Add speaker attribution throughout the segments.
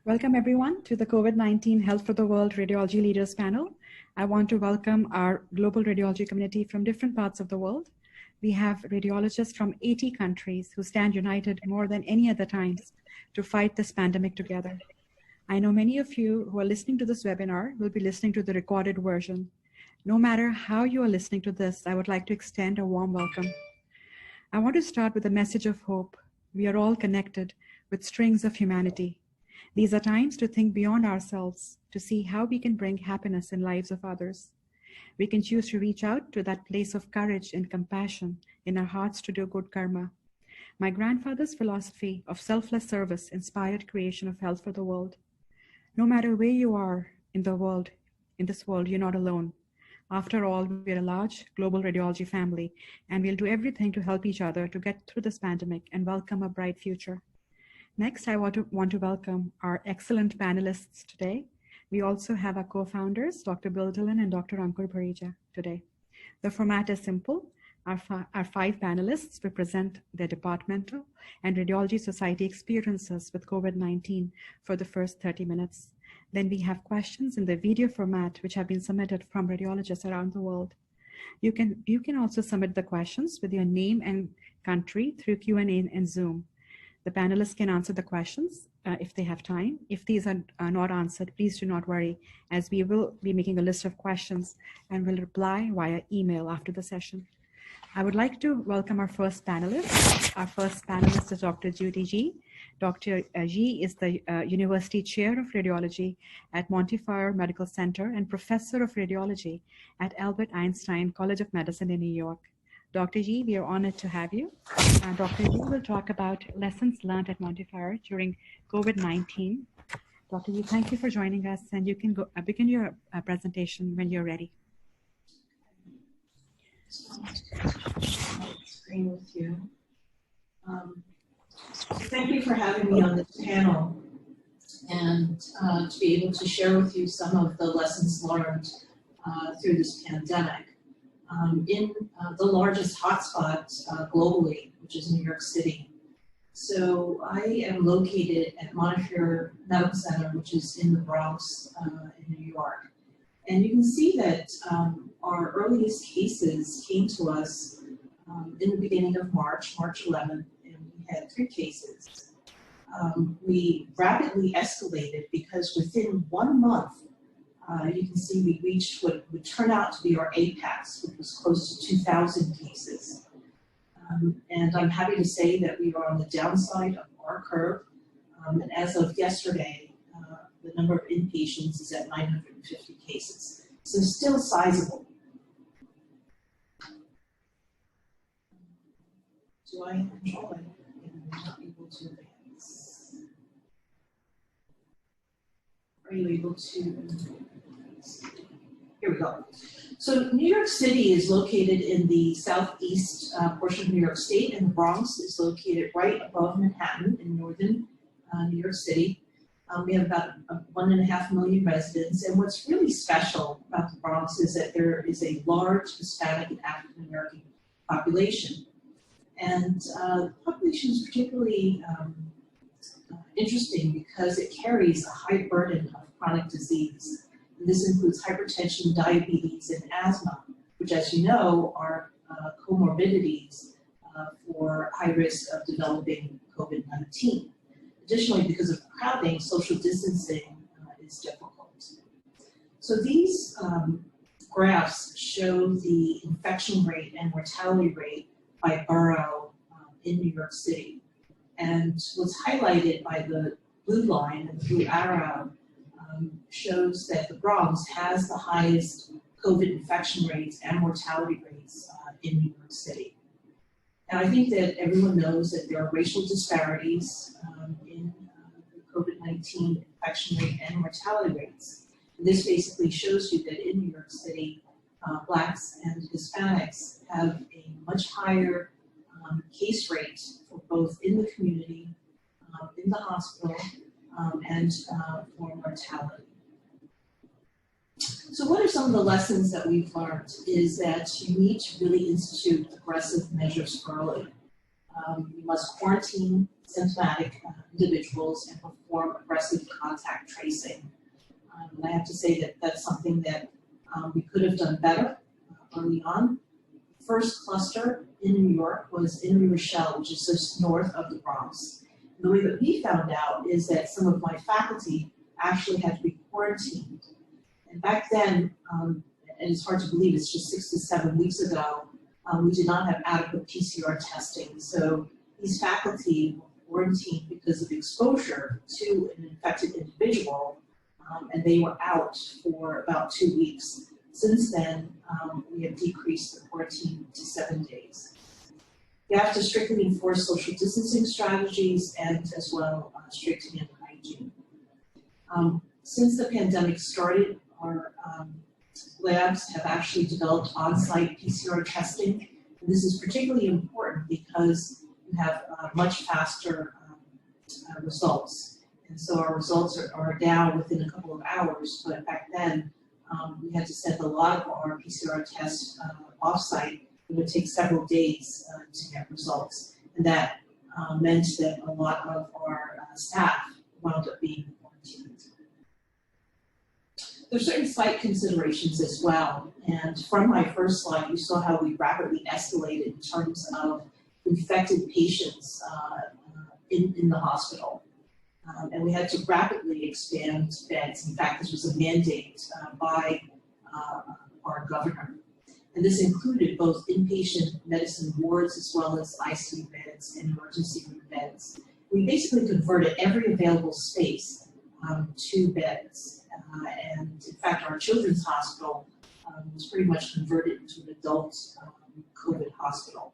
Speaker 1: Welcome everyone to the COVID-19 Health for the World Radiology Leaders Panel. I want to welcome our global radiology community from different parts of the world. We have radiologists from 80 countries who stand united more than any other times to fight this pandemic together. I know many of you who are listening to this webinar will be listening to the recorded version. No matter how you are listening to this, I would like to extend a warm welcome. I want to start with a message of hope. We are all connected with strings of humanity. These are times to think beyond ourselves, to see how we can bring happiness in lives of others. We can choose to reach out to that place of courage and compassion in our hearts to do good karma. My grandfather's philosophy of selfless service inspired creation of health for the world. No matter where you are in the world, in this world, you're not alone. After all, we're a large global radiology family, and we'll do everything to help each other to get through this pandemic and welcome a bright future. Next, I want to welcome our excellent panelists today. We also have our co-founders, Dr. Bill Dillon and Dr. Ankur Parija today. The format is simple. Our five panelists will present their departmental and radiology society experiences with COVID-19 for the first 30 minutes. Then we have questions in the video format, which have been submitted from radiologists around the world. You can also submit the questions with your name and country through Q&A in Zoom. The panelists can answer the questions if they have time. If these are not answered, please do not worry, as we will be making a list of questions and will reply via email after the session. I would like to welcome our first panelist. Our first panelist is Dr. Judy G. Dr. G is the University Chair of Radiology at Montefiore Medical Center and Professor of Radiology at Albert Einstein College of Medicine in New York. Dr. G, we are honored to have you. Dr. G will talk about lessons learned at Montefiore during COVID-19. Dr. G, thank you for joining us, and you can go begin your presentation when you're ready.
Speaker 2: Screen with you. Thank you for having me on this panel and to be able to share with you some of the lessons learned through this pandemic. In the largest hotspot globally, which is New York City. So I am located at Montefiore Medical Center, which is in the Bronx in New York. And you can see that our earliest cases came to us in the beginning of March 11th, and we had 3 cases. We rapidly escalated because within 1 month, you can see we reached what would turn out to be our apex, which was close to 2,000 cases. And I'm happy to say that we are on the downside of our curve. And as of yesterday, the number of inpatients is at 950 cases. So still sizable. Do I control it? I'm not able to advance. Are you able to? Here we go. So New York City is located in the southeast portion of New York State, and the Bronx is located right above Manhattan in northern New York City. We have about 1.5 million residents, and what's really special about the Bronx is that there is a large Hispanic and African American population. And the population is particularly interesting because it carries a high burden of chronic disease. And this includes hypertension, diabetes, and asthma, which, as you know, are comorbidities for high risk of developing COVID-19. Additionally, because of crowding, social distancing is difficult. So these graphs show the infection rate and mortality rate by borough in New York City. And what's highlighted by the blue line and the blue arrow shows that the Bronx has the highest COVID infection rates and mortality rates in New York City. Now, I think that everyone knows that there are racial disparities in the COVID-19 infection rate and mortality rates. And this basically shows you that in New York City, Blacks and Hispanics have a much higher case rate for both in the community, in the hospital, and for mortality. So what are some of the lessons that we've learned is that you need to really institute aggressive measures early. you must quarantine symptomatic individuals and perform aggressive contact tracing. And I have to say that that's something that we could have done better early on. The first cluster in New York was in New Rochelle, which is just north of the Bronx. And the way that we found out is that some of my faculty actually had to be quarantined. And back then, and it's hard to believe, it's just 6 to 7 weeks ago, we did not have adequate PCR testing. So these faculty were quarantined because of exposure to an infected individual, and they were out for about 2 weeks. Since then, we have decreased the quarantine to 7 days. You have to strictly enforce social distancing strategies and as well strict hand hygiene. Since the pandemic started, our labs have actually developed on-site PCR testing. And this is particularly important because you have much faster results. And so our results are down within a couple of hours, but back then we had to send a lot of our PCR tests off-site. It would take several days to get results. And that meant that a lot of our staff wound up being quarantined. There's certain site considerations as well. And from my first slide, you saw how we rapidly escalated in terms of infected patients in the hospital. And we had to rapidly expand beds. In fact, this was a mandate by our governor. And this included both inpatient medicine wards as well as ICU beds and emergency room beds. We basically converted every available space to beds. And in fact, our children's hospital was pretty much converted into an adult COVID hospital.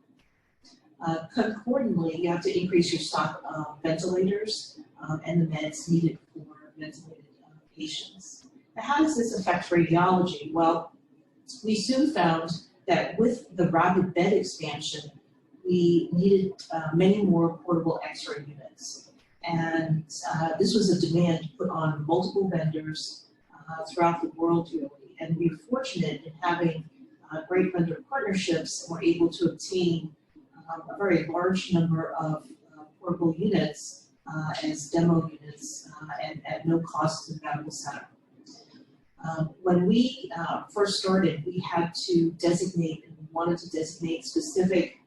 Speaker 2: Concordantly, you have to increase your stock of ventilators and the meds needed for ventilated patients. Now, how does this affect radiology? Well, we soon found that with the rapid bed expansion, we needed many more portable X-ray units. And this was a demand put on multiple vendors throughout the world, really. And we were fortunate in having great vendor partnerships, and were able to obtain a very large number of portable units as demo units and at no cost to the medical center. When we first started, we had to designate, and we wanted to designate specific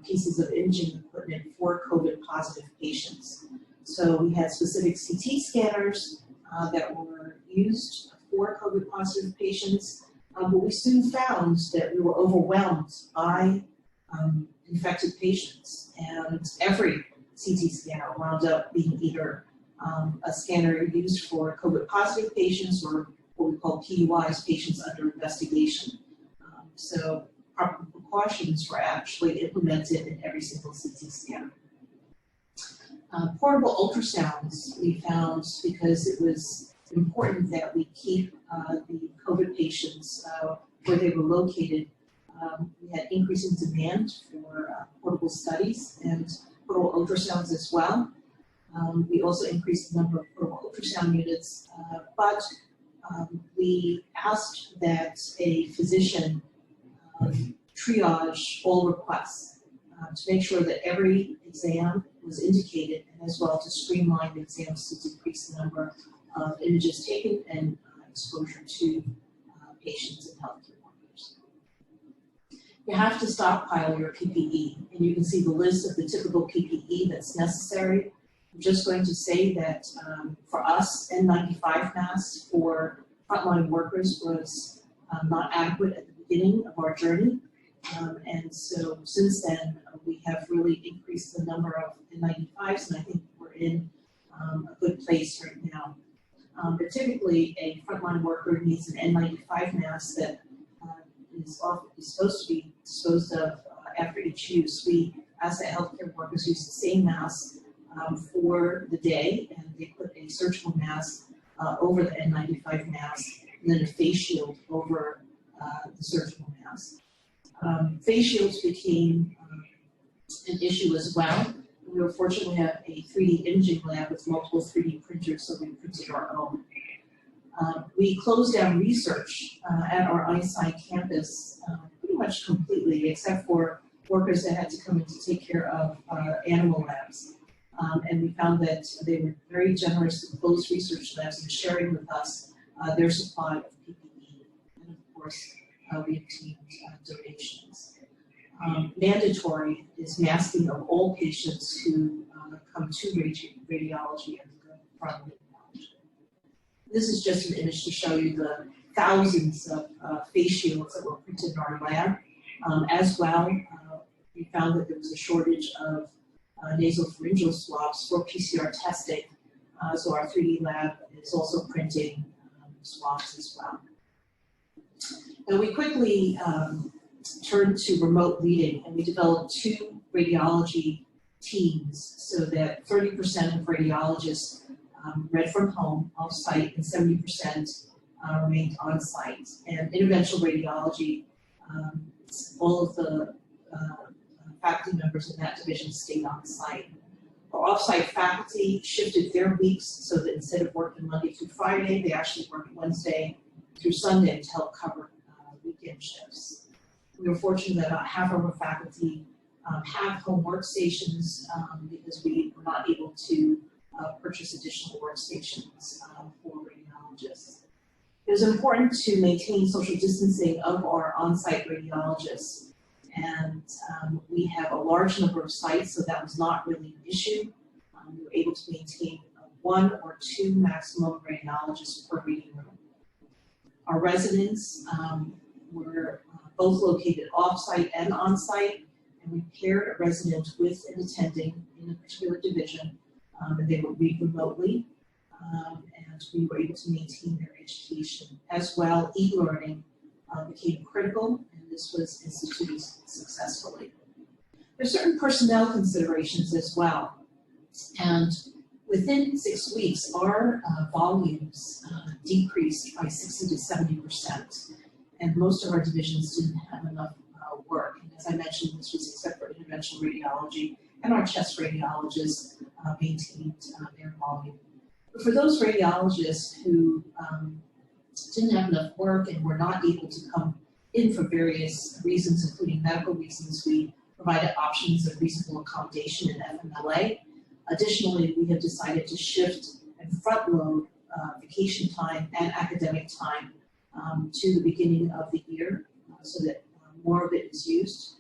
Speaker 2: pieces of imaging equipment for COVID positive patients. So we had specific CT scanners that were used for COVID positive patients, but we soon found that we were overwhelmed by infected patients, and every CT scanner wound up being either a scanner used for COVID positive patients or what we call PUIs, patients under investigation. So proper precautions were actually implemented in every single CT scanner. Portable ultrasounds we found because it was important that we keep the COVID patients where they were located. We had increasing demand for portable studies and portable ultrasounds as well. We also increased the number of portable ultrasound units, but we asked that a physician triage all requests to make sure that every exam was indicated, and as well to streamline the exams to decrease the number of images taken and exposure to patients and healthcare workers. You have to stockpile your PPE, and you can see the list of the typical PPE that's necessary. I'm just going to say that for us, N95 masks for frontline workers was not adequate at the beginning of our journey. And so since then, we have really increased the number of N95s, and I think we're in a good place right now. But typically, a frontline worker needs an N95 mask that is supposed to be disposed of after each use. We ask that healthcare workers use the same mask for the day, and they put a surgical mask over the N95 mask, and then a face shield over the surgical mask. Face shields became an issue as well. We were fortunate to have a 3D imaging lab with multiple 3D printers, so we printed our own. We closed down research at our Einstein campus pretty much completely, except for workers that had to come in to take care of animal labs. And we found that they were very generous to close research labs and sharing with us their supply of PPE. And of course, we obtained donations. Mandatory is masking of all patients who come to radiology and from radiology. This is just an image to show you the thousands of face shields that were printed in our lab. As well, we found that there was a shortage of nasopharyngeal swabs for PCR testing. So our 3D lab is also printing swabs as well. Now we quickly turned to remote reading, and we developed 2 radiology teams so that 30% of radiologists read from home, off-site, and 70% remained on-site. And interventional radiology, all of the faculty members in that division stayed on-site. Our off-site faculty shifted their weeks so that instead of working Monday through Friday, they actually worked Wednesday through Sunday to help cover weekend shifts. We were fortunate that about half of our faculty have home workstations because we were not able to purchase additional workstations for radiologists. It was important to maintain social distancing of our on-site radiologists, and we have a large number of sites, so that was not really an issue. We were able to maintain 1 or 2 maximum radiologists per reading room. Our residents were both located off-site and on-site, and we paired a resident with an attending in a particular division, and they would read remotely, and we were able to maintain their education. As well, e-learning became critical, and this was instituted successfully. There are certain personnel considerations as well, and within 6 weeks, our volumes decreased by 60 to 70%, and most of our divisions didn't have enough work. And as I mentioned, this was except for interventional radiology, and our chest radiologists maintained their volume. But for those radiologists who didn't have enough work and were not able to come in for various reasons, including medical reasons, we provided options of reasonable accommodation in FMLA. Additionally, we have decided to shift and front load vacation time and academic time to the beginning of the year so that more of it is used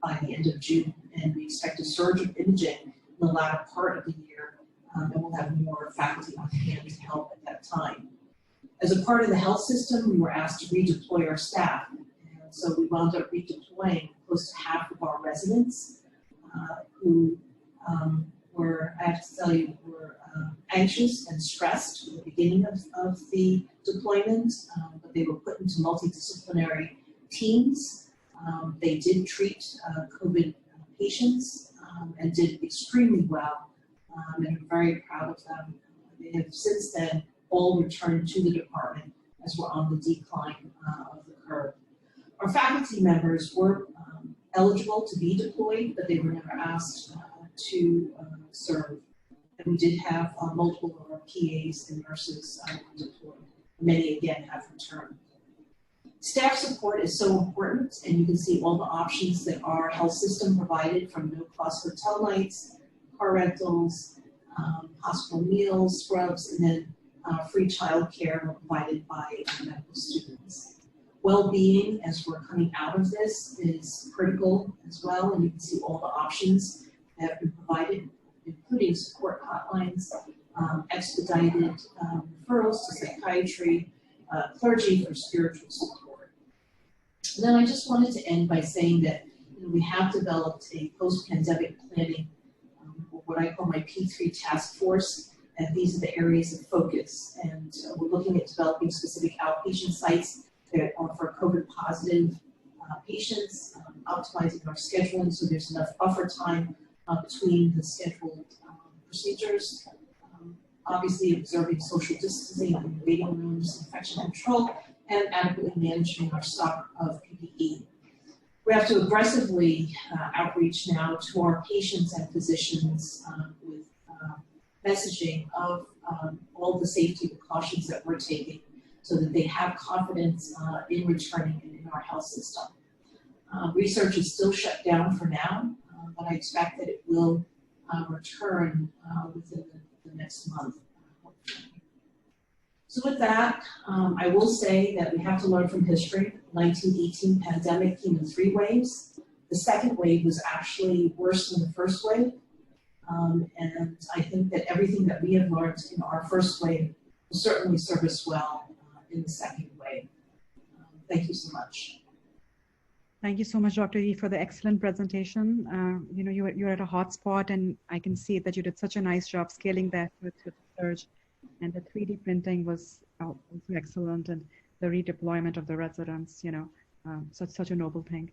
Speaker 2: by the end of June. And we expect a surge of imaging in the latter part of the year, and we'll have more faculty on hand to help at that time. As a part of the health system, we were asked to redeploy our staff. And so we wound up redeploying close to half of our residents who were, I have to tell you, were anxious and stressed at the beginning of the deployment, but they were put into multidisciplinary teams. They did treat COVID patients and did extremely well, and I'm very proud of them. They have since then all returned to the department as we're on the decline of the curve. Our faculty members were eligible to be deployed, but they were never asked to serve. And we did have multiple of our PAs and nurses deployed. Many, again, have returned. Staff support is so important, and you can see all the options that our health system provided, from no-cost hotel nights, car rentals, hospital meals, scrubs, and then free childcare provided by medical students. Well-being, as we're coming out of this, is critical as well, and you can see all the options that have been provided, including support hotlines, expedited referrals to psychiatry, clergy for spiritual support. And then I just wanted to end by saying that we have developed a post-pandemic planning, what I call my P3 task force, and these are the areas of focus. And we're looking at developing specific outpatient sites that are for COVID positive patients, optimizing our scheduling so there's enough buffer time between the scheduled procedures, obviously observing social distancing in the waiting rooms, infection control, and adequately managing our stock of PPE. We have to aggressively outreach now to our patients and physicians with messaging of all the safety precautions that we're taking so that they have confidence in returning in our health system. Research is still shut down for now, but I expect that it will return within the next month. So with that, I will say that we have to learn from history. 1918 pandemic came in 3 waves. The second wave was actually worse than the first wave. And I think that everything that we have learned in our first wave will certainly serve us well in the second wave. Thank you so much.
Speaker 1: Thank you so much, Dr. Yi, for the excellent presentation. You know, you're at a hot spot, and I can see that you did such a nice job scaling that with the surge. And the 3D printing was also excellent, and the redeployment of the residents, you know, such a noble thing.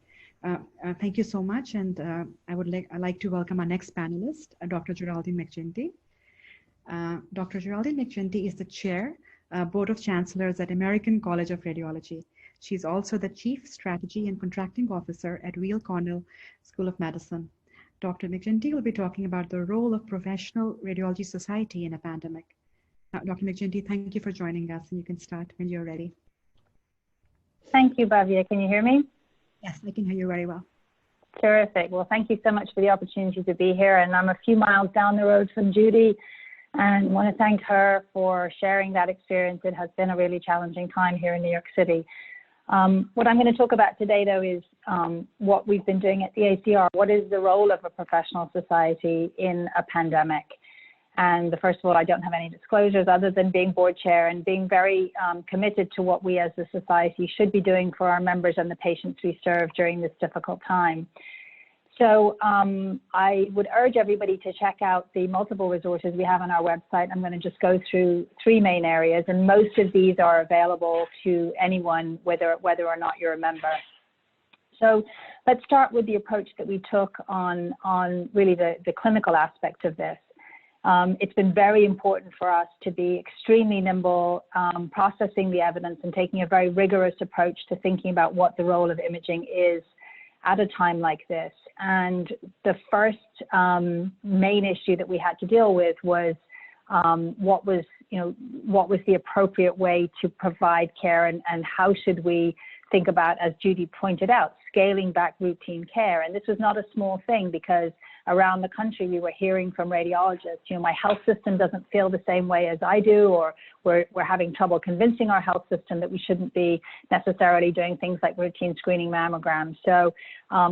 Speaker 1: Thank you so much, and I'd like to welcome our next panelist, Dr. Geraldine McGinty. Dr. Geraldine McGinty is the Chair, Board of Chancellors at American College of Radiology. She's also the Chief Strategy and Contracting Officer at Weill Cornell School of Medicine. Dr. McGinty will be talking about the role of professional radiology society in a pandemic. Dr. McGinty, thank you for joining us, and you can start when you're ready.
Speaker 3: Thank you, Bhavya. Can you hear me?
Speaker 1: Yes, I can hear you very well.
Speaker 3: Terrific. Well, thank you so much for the opportunity to be here. And I'm a few miles down the road from Judy, and want to thank her for sharing that experience. It has been a really challenging time here in New York City. What I'm going to talk about today, though, is what we've been doing at the ACR. What is the role of a professional society in a pandemic? And first of all, I don't have any disclosures other than being board chair and being very committed to what we as a society should be doing for our members and the patients we serve during this difficult time. So I would urge everybody to check out the multiple resources we have on our website. I'm going to just go through 3 main areas, and most of these are available to anyone, whether or not you're a member. So let's start with the approach that we took on really the clinical aspect of this. It's been very important for us to be extremely nimble, processing the evidence and taking a very rigorous approach to thinking about what the role of imaging is at a time like this. And the first main issue that we had to deal with was what was the appropriate way to provide care, and how should we think about, as Judy pointed out, scaling back routine care. And this was not a small thing, because around the country we were hearing from radiologists, you know, my health system doesn't feel the same way as I do, or we're having trouble convincing our health system that we shouldn't be necessarily doing things like routine screening mammograms. So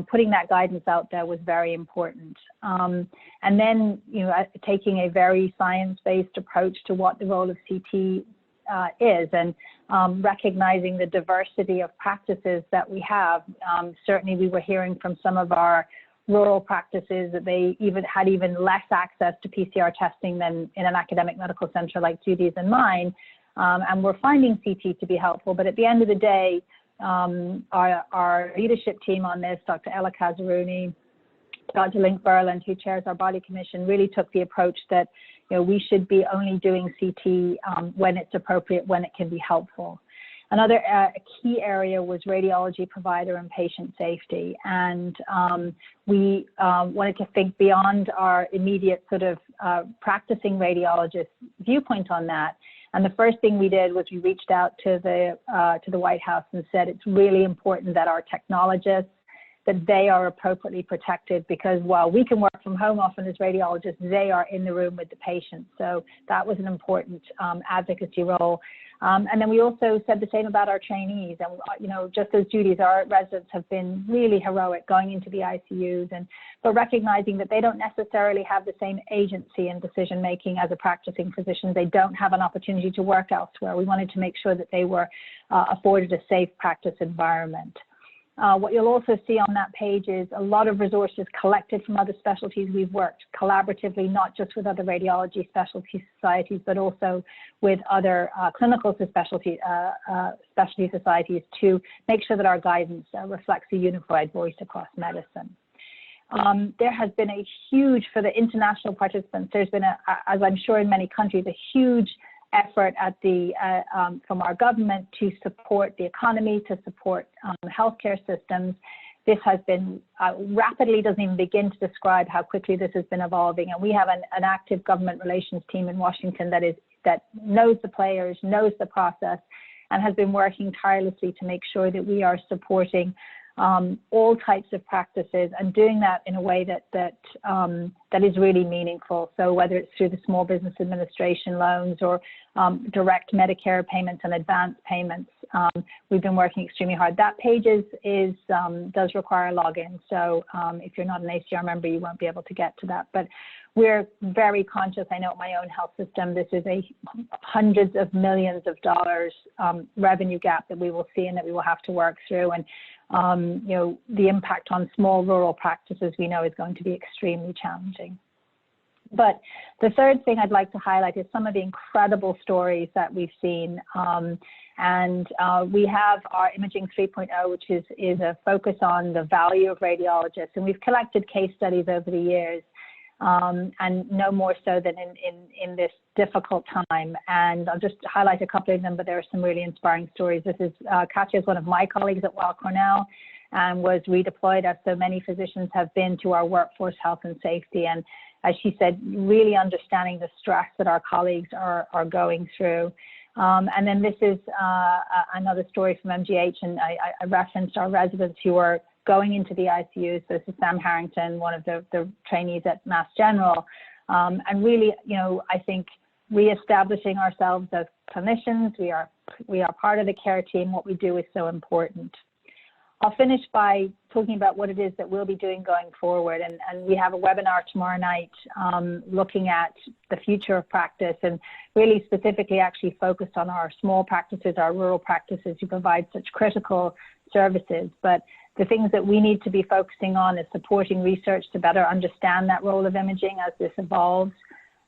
Speaker 3: putting that guidance out there was very important. And then, you know, taking a very science-based approach to what the role of CT is, and recognizing the diversity of practices that we have. Certainly we were hearing from some of our rural practices that they had even less access to PCR testing than in an academic medical center like Judy's and mine. And we're finding CT to be helpful, but at the end of the day, our leadership team on this, Dr. Ella Kazaruni, Dr. Link Berland, who chairs our body commission, really took the approach that, you know, we should be only doing CT when it's appropriate, when it can be helpful. Another key area was radiology provider and patient safety. And we wanted to think beyond our immediate sort of practicing radiologist viewpoint on that. And the first thing we did was we reached out to the White House and said it's really important that our technologists, that they are appropriately protected, because while we can work from home often as radiologists, they are in the room with the patient. So that was an important advocacy role. And then we also said the same about our trainees. And, you know, just as Judy's, our residents have been really heroic going into the ICUs, but recognizing that they don't necessarily have the same agency in decision making as a practicing physician. They don't have an opportunity to work elsewhere. We wanted to make sure that they were afforded a safe practice environment. What you'll also see on that page is a lot of resources collected from other specialties. We've worked collaboratively, not just with other radiology specialty societies, but also with other clinical specialty societies to make sure that our guidance reflects a unified voice across medicine. There has been a huge, for the international participants, there's been, as I'm sure in many countries, a huge effort at from our government to support the economy, to support healthcare systems. This has been rapidly, doesn't even begin to describe how quickly this has been evolving. And we have an active government relations team in Washington that knows the players, knows the process, and has been working tirelessly to make sure that we are supporting all types of practices, and doing that in a way that is really meaningful. So whether it's through the Small Business Administration loans or direct Medicare payments and advance payments, we've been working extremely hard. That page does require a login. So if you're not an ACR member, you won't be able to get to that. But we're very conscious. I know at my own health system, this is a hundreds of millions of dollars revenue gap that we will see and that we will have to work through. And you know, the impact on small rural practices we know is going to be extremely challenging. But the third thing I'd like to highlight is some of the incredible stories that we've seen. We have our Imaging 3.0, which is a focus on the value of radiologists. And we've collected case studies over the years, and no more so than in this difficult time. And I'll just highlight a couple of them, but there are some really inspiring stories. This is, Katya is one of my colleagues at Weill Cornell and was redeployed, as so many physicians have been, to our workforce health and safety. And as she said, really understanding the stress that our colleagues are going through. And then this is another story from MGH, and I referenced our residents who are going into the ICU. So this is Sam Harrington, one of the trainees at Mass General, and really, you know, I think reestablishing ourselves as clinicians, we are part of the care team. What we do is so important. I'll finish by talking about what it is that we'll be doing going forward. And we have a webinar tomorrow night looking at the future of practice, and really specifically actually focused on our small practices, our rural practices who provide such critical services. But the things that we need to be focusing on is supporting research to better understand that role of imaging as this evolves.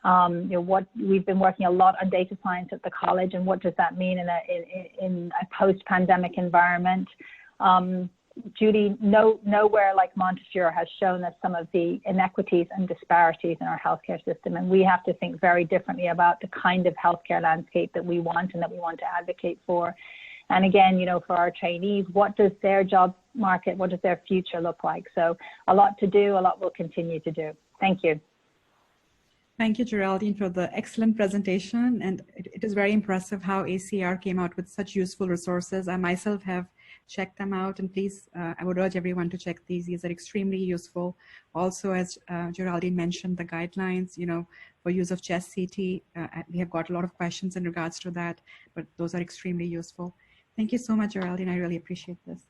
Speaker 3: You know, what we've been working a lot on data science at the college, and what does that mean in a post-pandemic environment. Judy, nowhere like Montefiore has shown us some of the inequities and disparities in our healthcare system, and we have to think very differently about the kind of healthcare landscape that we want and that we want to advocate for. And again, you know, for our trainees, what does their job market, what does their future look like? So a lot to do, a lot we'll continue to do. Thank you.
Speaker 1: Thank you, Geraldine, for the excellent presentation. And it is very impressive how ACR came out with such useful resources. I myself have checked them out, and please, I would urge everyone to check these. These are extremely useful. Also, as Geraldine mentioned, the guidelines, you know, for use of chest CT, we have got a lot of questions in regards to that, but those are extremely useful. Thank you so much, Geraldine. I really appreciate this.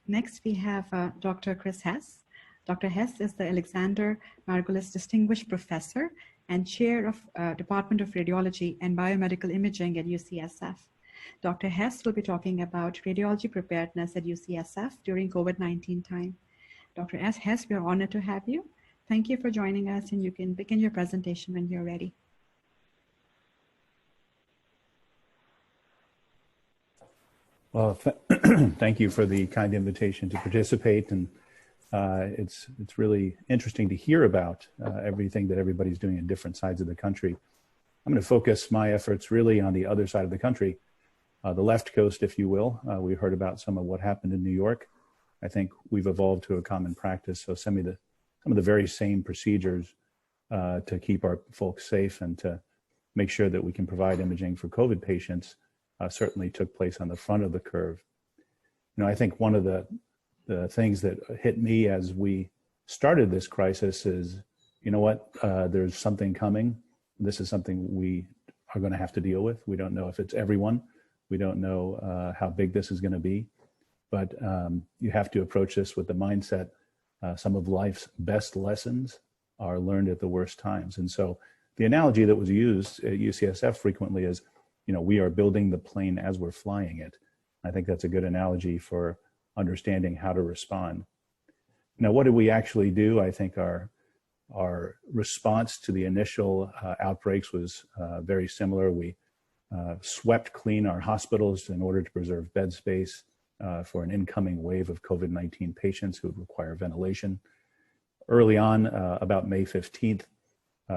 Speaker 1: Next, we have Dr. Chris Hess. Dr. Hess is the Alexander Margulis Distinguished Professor and Chair of Department of Radiology and Biomedical Imaging at UCSF. Dr. Hess will be talking about radiology preparedness at UCSF during COVID-19 time. Dr. Hess, we are honored to have you. Thank you for joining us, and you can begin your presentation when you're ready.
Speaker 4: Well, thank you for the kind invitation to participate, and it's really interesting to hear about everything that everybody's doing in different sides of the country. I'm going to focus my efforts really on the other side of the country, the left coast, if you will. We heard about some of what happened in New York. I think we've evolved to a common practice, so some of the very same procedures to keep our folks safe and to make sure that we can provide imaging for COVID patients certainly took place on the front of the curve. You know, I think one of the things that hit me as we started this crisis is, you know what, there's something coming. This is something we are going to have to deal with. We don't know if it's everyone. We don't know how big this is going to be, but you have to approach this with the mindset. Some of life's best lessons are learned at the worst times. And so the analogy that was used at UCSF frequently is, you know, we are building the plane as we're flying it. I think that's a good analogy for understanding how to respond. Now, what did we actually do? I think our response to the initial outbreaks was very similar. We swept clean our hospitals in order to preserve bed space for an incoming wave of COVID-19 patients who would require ventilation. Early on, about May 15th,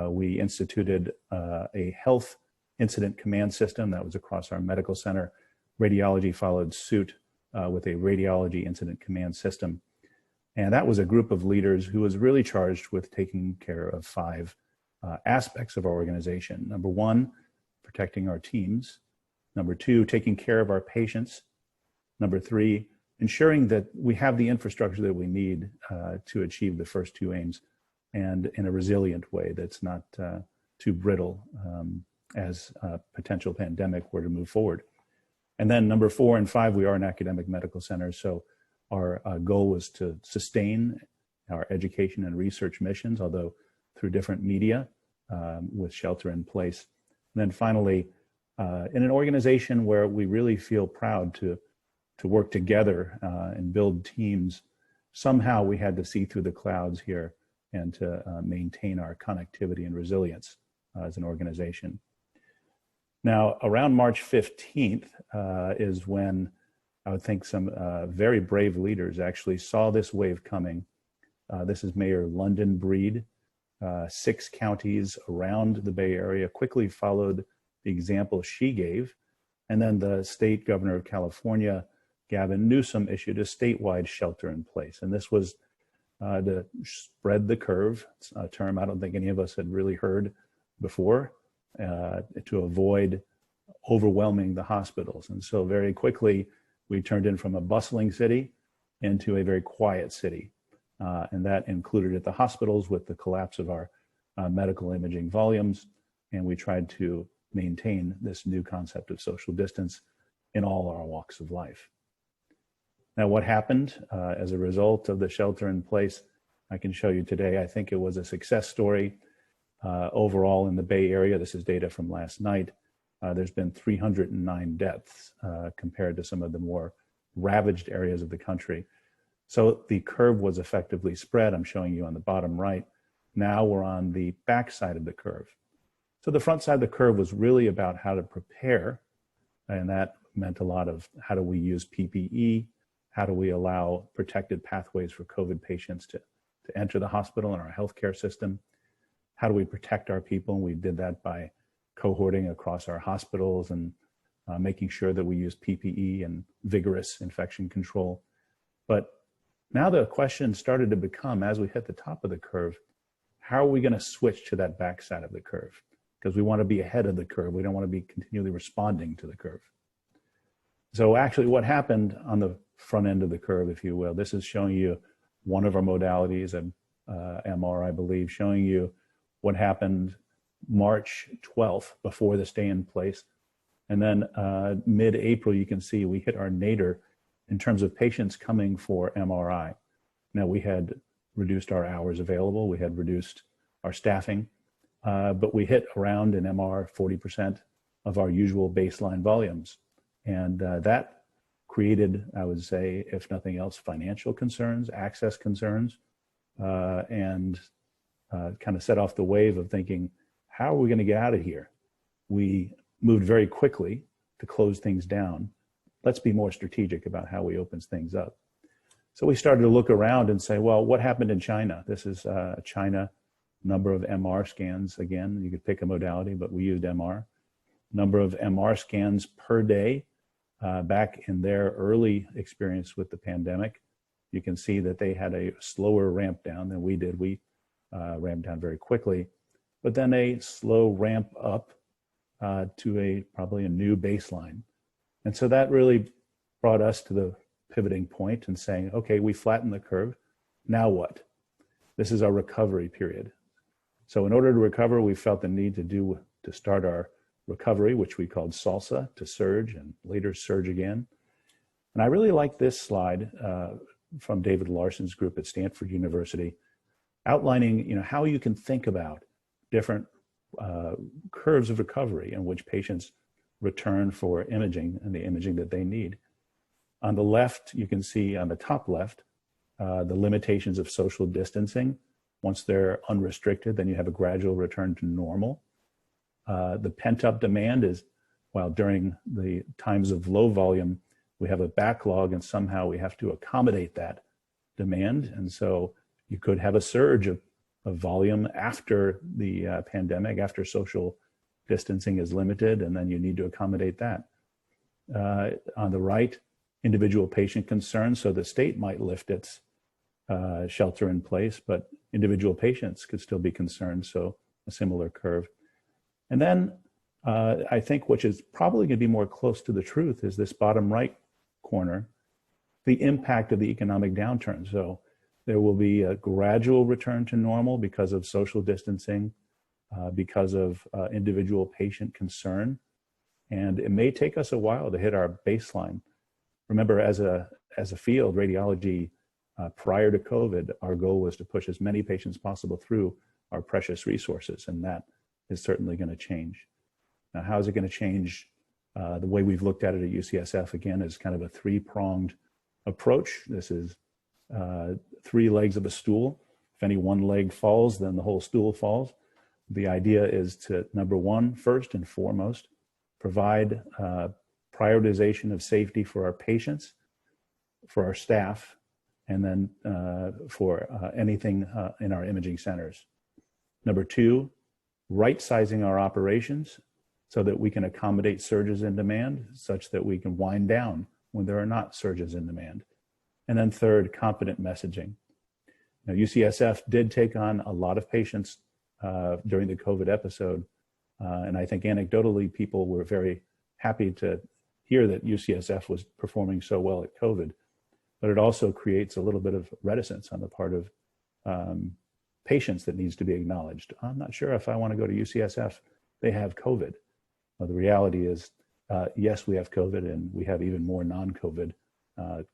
Speaker 4: we instituted a health incident command system that was across our medical center. Radiology followed suit with a radiology incident command system. And that was a group of leaders who was really charged with taking care of 5 aspects of our organization. Number 1, protecting our teams. Number 2, taking care of our patients. Number 3, ensuring that we have the infrastructure that we need to achieve the first two aims, and in a resilient way that's not too brittle as a potential pandemic were to move forward. And then number 4 and 5, we are an academic medical center, so our goal was to sustain our education and research missions, although through different media with shelter in place. And then finally, in an organization where we really feel proud to work together and build teams, somehow we had to see through the clouds here and to maintain our connectivity and resilience as an organization. Now, around March 15th is when I would think some very brave leaders actually saw this wave coming. This is Mayor London Breed. 6 counties around the Bay Area quickly followed the example she gave. And then the state governor of California, Gavin Newsom, issued a statewide shelter in place. And this was to spread the curve. It's a term I don't think any of us had really heard before, to avoid overwhelming the hospitals. And so very quickly, we turned in from a bustling city into a very quiet city. And that included at the hospitals with the collapse of our medical imaging volumes. And we tried to maintain this new concept of social distance in all our walks of life. Now, what happened as a result of the shelter in place, I can show you today. I think it was a success story overall in the Bay Area. This is data from last night. There's been 309 deaths compared to some of the more ravaged areas of the country. So the curve was effectively spread. I'm showing you on the bottom right. Now we're on the back side of the curve. So the front side of the curve was really about how to prepare. And that meant a lot of how do we use PPE? How do we allow protected pathways for COVID patients to enter the hospital and our healthcare system? How do we protect our people? And we did that by cohorting across our hospitals and making sure that we use PPE and vigorous infection control. But now the question started to become, as we hit the top of the curve, how are we going to switch to that backside of the curve? Because we want to be ahead of the curve. We don't want to be continually responding to the curve. So actually what happened on the front end of the curve, if you will, this is showing you one of our modalities, MR, I believe, showing you what happened March 12th before the stay in place. And then mid-April, you can see we hit our nadir in terms of patients coming for MRI. Now, we had reduced our hours available. We had reduced our staffing, but we hit around in MR 40% of our usual baseline volumes. And that created, I would say, if nothing else, financial concerns, access concerns, and kind of set off the wave of thinking, how are we going to get out of here? We moved very quickly to close things down. Let's be more strategic about how we open things up. So we started to look around and say, well, what happened in China? This is China, number of MR scans. Again, you could pick a modality, but we used MR. Number of MR scans per day back in their early experience with the pandemic. You can see that they had a slower ramp down than we did. We ramped down very quickly, but then a slow ramp up to probably a new baseline. And so that really brought us to the pivoting point and saying, okay, we flattened the curve. Now what? This is our recovery period. So in order to recover, we felt the need to start our recovery, which we called salsa, to surge and later surge again. And I really like this slide from David Larson's group at Stanford University, outlining how you can think about different curves of recovery in which patients return for imaging and the imaging that they need. On the left, you can see on the top left, the limitations of social distancing. Once they're unrestricted, then you have a gradual return to normal. The pent-up demand is, while during the times of low volume, we have a backlog and somehow we have to accommodate that demand. And so you could have a surge of volume after the pandemic, after social distancing is limited, and then you need to accommodate that. On the right, individual patient concerns. So the state might lift its shelter in place, but individual patients could still be concerned. So a similar curve. And then I think which is probably going to be more close to the truth is this bottom right corner. the impact of the economic downturn. So there will be a gradual return to normal because of social distancing, because of individual patient concern. And it may take us a while to hit our baseline. Remember, as a field, radiology, prior to COVID, our goal was to push as many patients possible through our precious resources, and that is certainly going to change. Now, how is it going to change? The way we've looked at it at UCSF, again, is kind of a three-pronged approach. This is 3 legs of a stool. If any one leg falls, then the whole stool falls. The idea is to, number one, first and foremost, provide prioritization of safety for our patients, for our staff, and then for anything in our imaging centers. Number two, right-sizing our operations so that we can accommodate surges in demand such that we can wind down when there are not surges in demand. And then third, competent messaging. Now, UCSF did take on a lot of patients during the COVID episode. And I think anecdotally, people were very happy to hear that UCSF was performing so well at COVID. But it also creates a little bit of reticence on the part of patients that needs to be acknowledged. I'm not sure if I want to go to UCSF, they have COVID. Well, the reality is, yes, we have COVID, and we have even more non-COVID.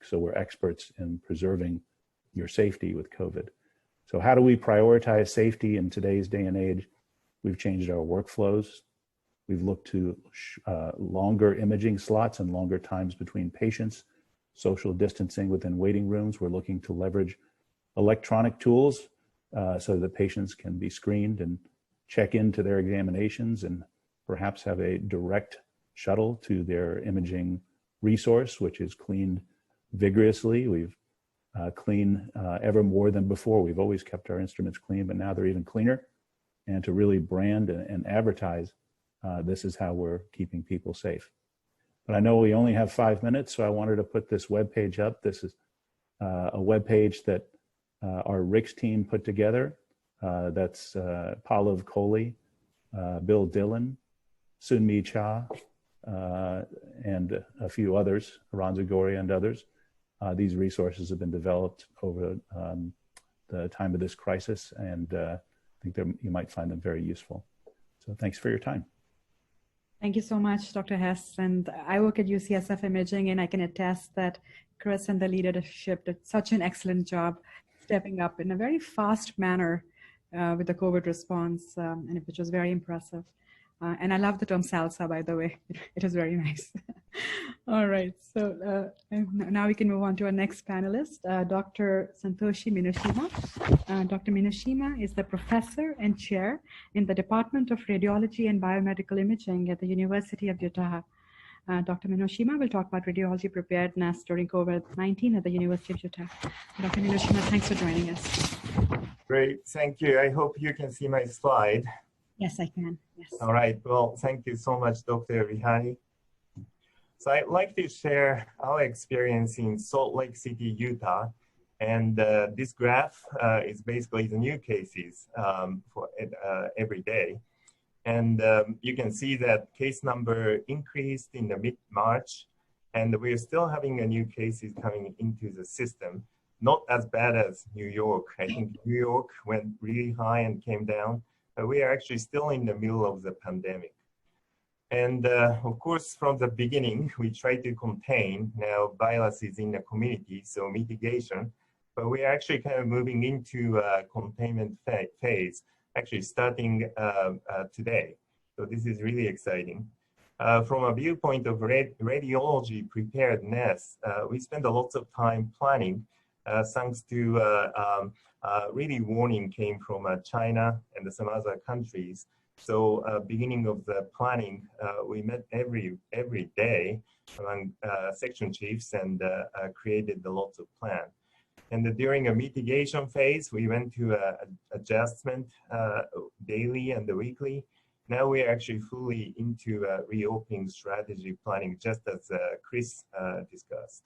Speaker 4: So we're experts in preserving your safety with COVID. So how do we prioritize safety in today's day and age? We've changed our workflows. We've looked to longer imaging slots and longer times between patients, social distancing within waiting rooms. We're looking to leverage electronic tools so that patients can be screened and check into their examinations and perhaps have a direct shuttle to their imaging resource, which is cleaned vigorously. We've cleaned ever more than before. We've always kept our instruments clean, but now they're even cleaner. And to really brand and advertise, this is how we're keeping people safe. But I know we only have 5 minutes, so I wanted to put this webpage up. This is a webpage that our RICS team put together. That's Pallav Kohli, Bill Dillon, Sunmi Cha, and a few others, Ron Zagoria and others. These resources have been developed over the time of this crisis, and I think you might find them very useful. So thanks for your time.
Speaker 1: Thank you so much, Dr. Hess. And I work at UCSF Imaging, and I can attest that Chris and the leadership did such an excellent job stepping up in a very fast manner with the COVID response, and which was very impressive. And I love the term salsa, by the way. It is very nice. All right, so now we can move on to our next panelist, Dr. Santoshi Minoshima. Dr. Minoshima is the professor and chair in the Department of Radiology and Biomedical Imaging at the University of Utah. Dr. Minoshima will talk about radiology preparedness during COVID-19 at the University of Utah. Dr. Minoshima, thanks for joining us.
Speaker 5: Great, thank you. I hope you can see my slide.
Speaker 1: Yes, I can. Yes.
Speaker 5: All right. Well, thank you so much, Dr. Vihari. So I'd like to share our experience in Salt Lake City, Utah. And this graph is basically the new cases for every day. And you can see that case number increased in the mid-March, and we're still having new cases coming into the system. Not as bad as New York. I think New York went really high and came down. We are actually still in the middle of the pandemic. And of course, from the beginning, we tried to contain now viruses in the community, so mitigation, but we are actually kind of moving into a containment phase, actually starting today. So this is really exciting. From a viewpoint of radiology preparedness, we spend a lot of time planning, thanks to really warning came from China and some other countries. So beginning of the planning, we met every day among section chiefs and created a lot of plan. And during a mitigation phase, we went to adjustment daily and weekly. Now we are actually fully into reopening strategy planning, just as Chris discussed.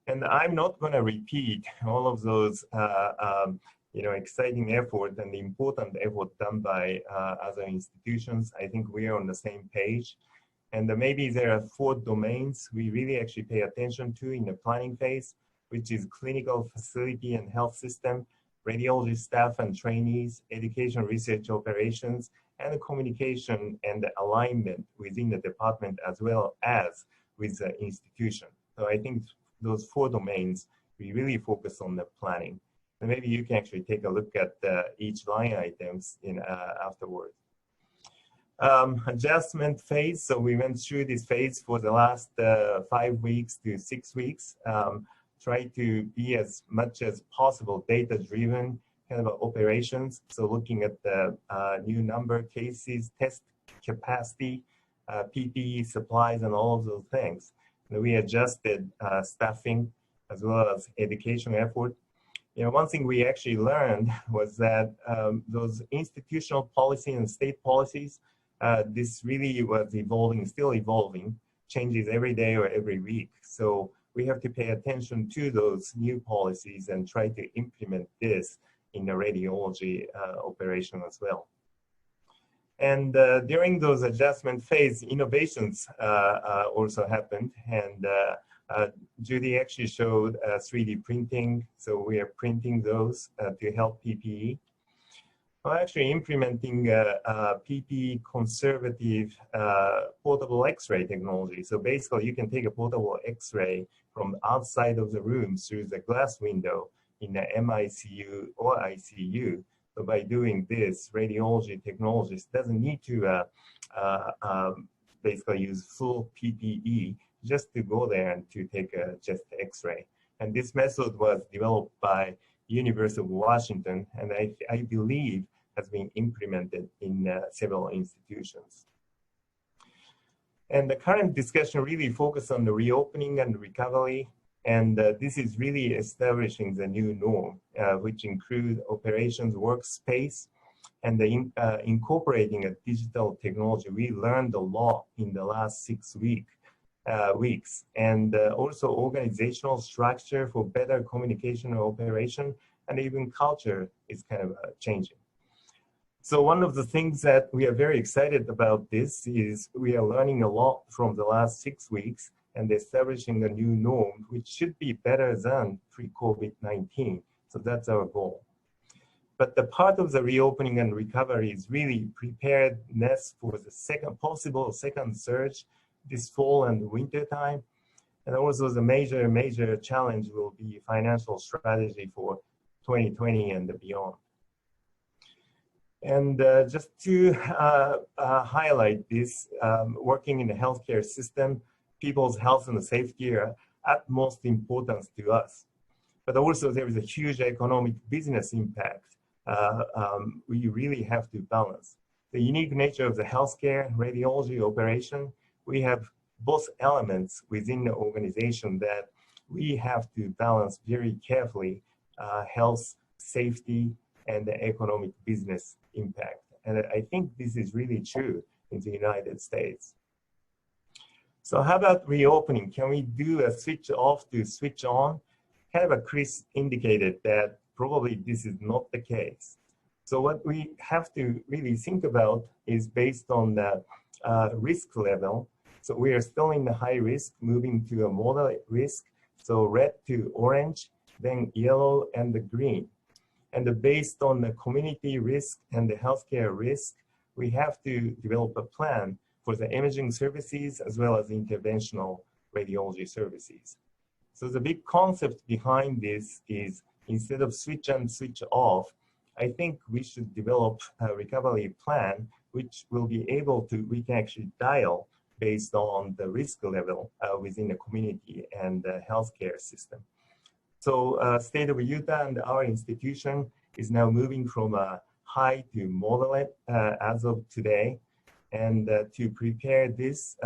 Speaker 5: And I'm not going to repeat all of those exciting effort and the important effort done by other institutions. I think we are on the same page. And maybe there are 4 domains we really actually pay attention to in the planning phase, which is clinical facility and health system, radiology staff and trainees, education research operations, and the communication and the alignment within the department as well as with the institution. So I think those 4 domains, we really focus on the planning. And maybe you can actually take a look at each line items in afterwards. Adjustment phase. So we went through this phase for the last 5 weeks to 6 weeks. Try to be as much as possible data-driven kind of operations. So looking at the new number of cases, test capacity, PPE supplies, and all of those things. And we adjusted staffing as well as education effort. You know, one thing we actually learned was that those institutional policy and state policies, this really was evolving, still evolving, changes every day or every week. So we have to pay attention to those new policies and try to implement this in the radiology operation as well. And during those adjustment phase, innovations also happened. And Judy actually showed 3D printing. So we are printing those to help PPE. We're actually implementing PPE conservative portable X-ray technology. So basically you can take a portable X-ray from outside of the room through the glass window in the MICU or ICU. So by doing this, radiology technologist doesn't need to basically use full PPE just to go there and to take a chest X-ray. And this method was developed by University of Washington, and I believe has been implemented in several institutions. And the current discussion really focused on the reopening and recovery, and this is really establishing the new norm, which include operations workspace and the incorporating a digital technology. We learned a lot in the last 6 weeks, and also organizational structure for better communication and operation, and even culture is kind of changing. So one of the things that we are very excited about this is we are learning a lot from the last 6 weeks and establishing a new norm, which should be better than pre-COVID-19. So that's our goal. But the part of the reopening and recovery is really preparedness for the possible second surge this fall and winter time. And also the major challenge will be financial strategy for 2020 and beyond. And just to highlight this, working in the healthcare system, people's health and safety are utmost importance to us. But also there is a huge economic business impact we really have to balance. The unique nature of the healthcare radiology operation, we have both elements within the organization that we have to balance very carefully, health, safety, and the economic business impact. And I think this is really true in the United States. So how about reopening? Can we do a switch off to switch on? Kind of Chris indicated that probably this is not the case. So what we have to really think about is based on the risk level. So we are still in the high risk, moving to a moderate risk. So red to orange, then yellow and the green. And based on the community risk and the healthcare risk, we have to develop a plan for the imaging services as well as interventional radiology services. So the big concept behind this is instead of switch and switch off, I think we should develop a recovery plan which will be able to, we can actually dial based on the risk level within the community and the healthcare system. So State of Utah and our institution is now moving from a high to moderate as of today. And to prepare this,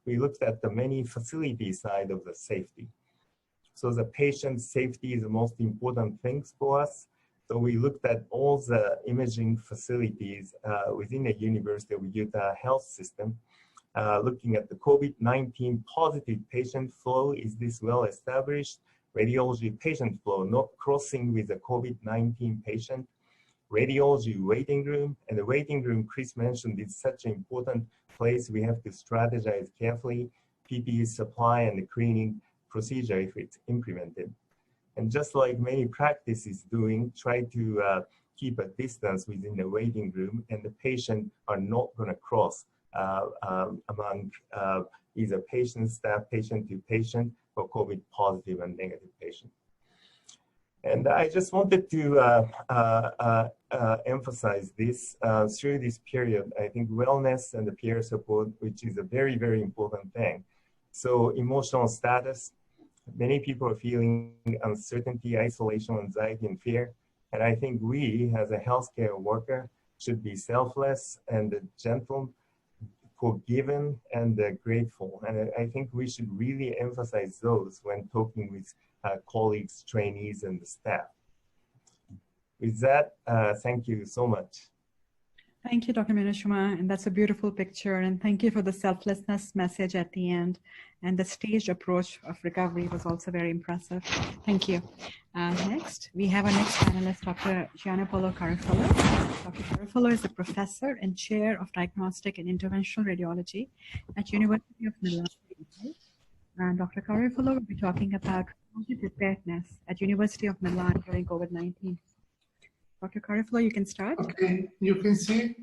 Speaker 5: we looked at the many facility side of the safety. So the patient safety is the most important things for us. So we looked at all the imaging facilities within the University of Utah health system, looking at the COVID-19 positive patient flow. Is this well established? Radiology patient flow, not crossing with the COVID-19 patient. radiology waiting room. And the waiting room, Chris mentioned, is such an important place. We have to strategize carefully, PPE supply and the cleaning procedure if it's implemented. And just like many practices doing, try to keep a distance within the waiting room, and the patient are not going to cross among either patient, staff, patient to patient, or COVID positive and negative patient. And I just wanted to emphasize this through this period. I think wellness and the peer support, which is a very, very important thing. So emotional status, many people are feeling uncertainty, isolation, anxiety, and fear. And I think we, as a healthcare worker, should be selfless and gentle, forgiving, and grateful. And I think we should really emphasize those when talking with colleagues, trainees, and the staff. With that, thank you so much.
Speaker 1: Thank you, Dr. Mineshima, and that's a beautiful picture. And thank you for the selflessness message at the end. And the staged approach of recovery was also very impressive. Thank you. Next, we have our next panelist, Dr. Gianpaolo Carafullo. Dr. Carafullo is a professor and chair of diagnostic and interventional radiology at University of Milano. And Dr. Carafullo will be talking about radiology preparedness at University of Milan during COVID-19. Dr. Carafullo, you can start.
Speaker 6: Okay, you can see?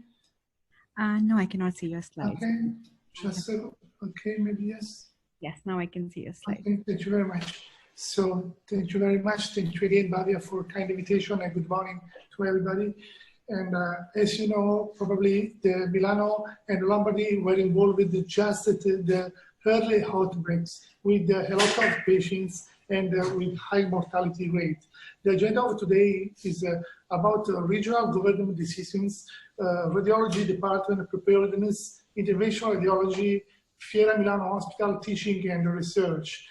Speaker 1: No, I cannot see your slides.
Speaker 6: Okay, just okay, maybe yes.
Speaker 1: Yes, now I can see your slides.
Speaker 6: Okay, thank you very much. So thank you very much. Thank you again, Badia, for kind invitation, and good morning to everybody. And as you know, probably the Milano and Lombardy were involved with just the early outbreaks with a lot of patients and with high mortality rate. The agenda of today is about regional government decisions, radiology department preparedness, interventional radiology, FIERA Milano Hospital teaching and research.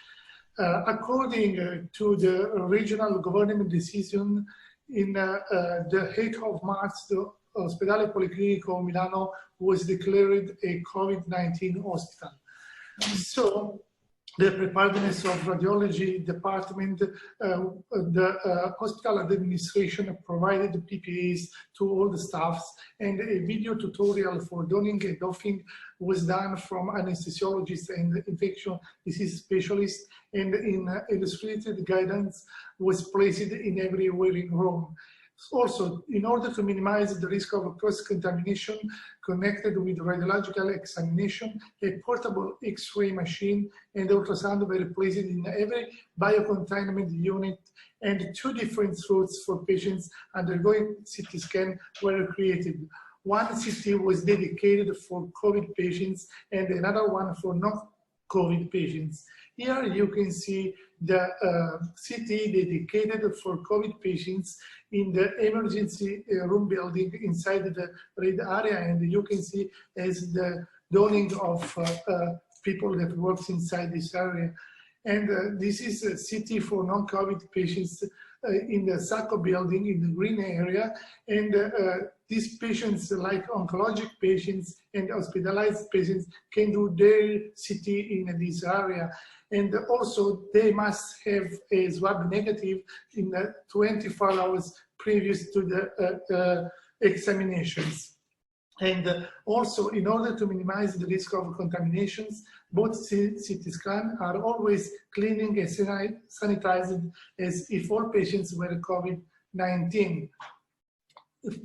Speaker 6: According to the regional government decision, in the 8th of March, the Ospedale Policlinico Milano was declared a COVID-19 hospital. So the preparedness of radiology department, the hospital administration provided PPEs to all the staffs, and a video tutorial for donning and doffing was done from anesthesiologists and infectious disease specialists, and in illustrated guidance was placed in every waiting room. Also, in order to minimize the risk of cross-contamination connected with radiological examination, a portable X-ray machine and ultrasound were placed in every biocontainment unit, and 2 different routes for patients undergoing CT scan were created. One CT was dedicated for COVID patients and another one for non-COVID patients. Here you can see the CT dedicated for COVID patients in the emergency room building inside the red area, and you can see as the donning of people that works inside this area. And this is a CT for non-COVID patients in the Sacco building in the green area, and these patients, like oncologic patients and hospitalized patients, can do their CT in this area. And also they must have a swab negative in the 24 hours previous to the examinations. And also, in order to minimize the risk of contaminations, both CT scans are always cleaning and sanitized as if all patients were COVID-19.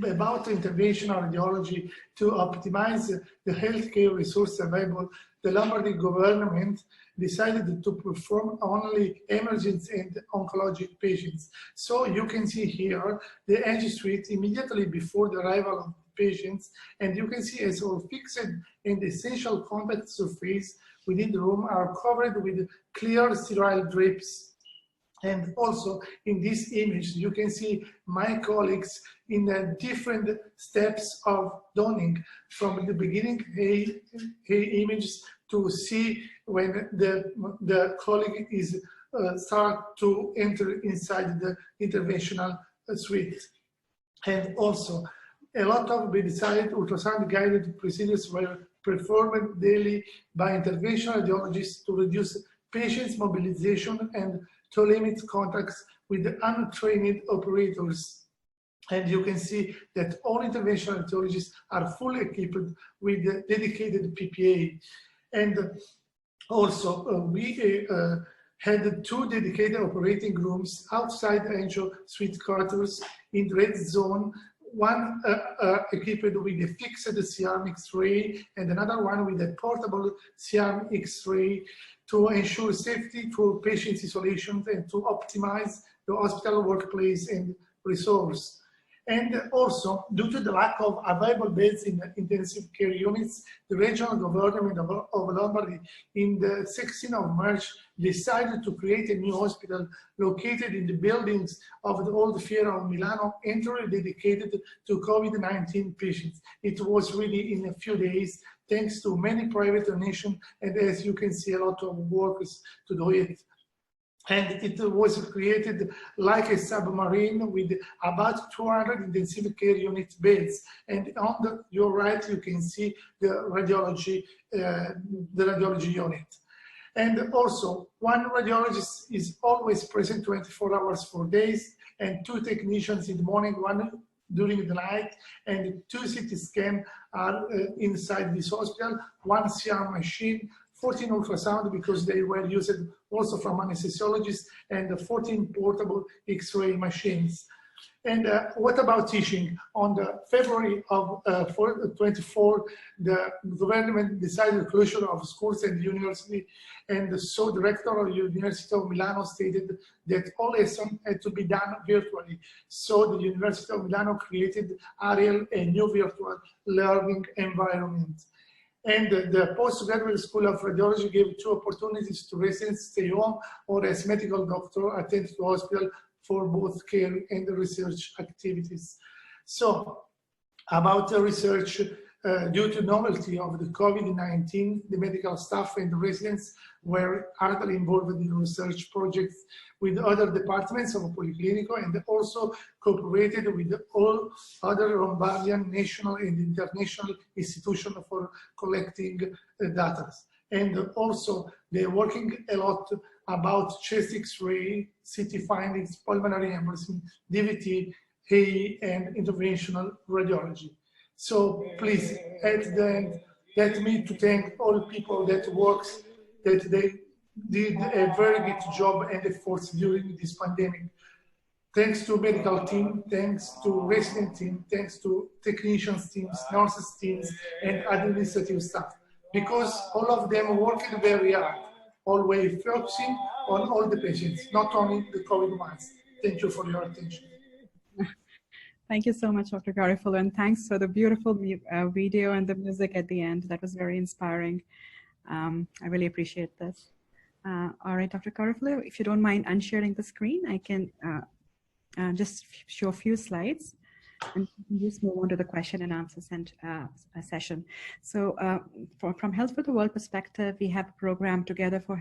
Speaker 6: About interventional radiology, to optimize the healthcare resource available, the Lombardy government decided to perform only emergency and oncologic patients. So you can see here the entry suite immediately before the arrival of patients, and you can see as all fixed and essential contact surface within the room are covered with clear sterile drapes. And also in this image, you can see my colleagues in the different steps of donning, from the beginning images to see when the colleague is start to enter inside the interventional suite. And also a lot of bedside ultrasound guided procedures were performed daily by interventional radiologists to reduce patients' mobilization and to limit contacts with the untrained operators. And you can see that all interventional radiologists are fully equipped with dedicated PPA. And also, we had 2 dedicated operating rooms outside Angel Suite quarters in the red zone, one equipped with a fixed C-arm X-ray and another one with a portable C-arm X-ray to ensure safety for patient isolation and to optimize the hospital workplace and resource. And also, due to the lack of available beds in intensive care units, the regional government of Lombardy in the 16th of March decided to create a new hospital located in the buildings of the old FIERA of Milano, entirely dedicated to COVID-19 patients. It was really in a few days, thanks to many private donations, and as you can see, a lot of workers to do it. And it was created like a submarine with about 200 intensive care unit beds. And on your right, you can see the radiology unit. And also, one radiologist is always present 24 hours, 4 days, and 2 technicians in the morning, 1 during the night, and 2 CT scans are inside this hospital, 1 CR machine, 14 ultrasound because they were used also from anesthesiologists, and 14 portable X-ray machines. And what about teaching? On the February of 24, the government decided the closure of schools and university, and so the rector of the University of Milano stated that all lessons had to be done virtually. So the University of Milano created Ariel, a new virtual learning environment. And the postgraduate school of radiology gave 2 opportunities to residents stay home or as medical doctor attend to hospital for both care and research activities. So about the research, due to novelty of the COVID-19, the medical staff and the residents were hardly involved in research projects with other departments of Policlinico, and also cooperated with all other Lombardian national and international institutions for collecting data. And also they're working a lot about chest X-ray, CT findings, pulmonary embolism, DVT, AE, and interventional radiology. So please, at the end, let me to thank all people that works, that they did a very good job and efforts during this pandemic. Thanks to medical team, thanks to resident team, thanks to technicians teams, nurses teams, and administrative staff. Because all of them worked very hard, always focusing on all the patients, not only the COVID ones. Thank you for your attention.
Speaker 1: Thank you so much, Dr. Garofalo, and thanks for the beautiful video and the music at the end. That was very inspiring. I really appreciate this. All right, Dr. Garofalo, if you don't mind unsharing the screen, I can just show a few slides and just move on to the question and answer session. So from Health for the World perspective, we have a program together for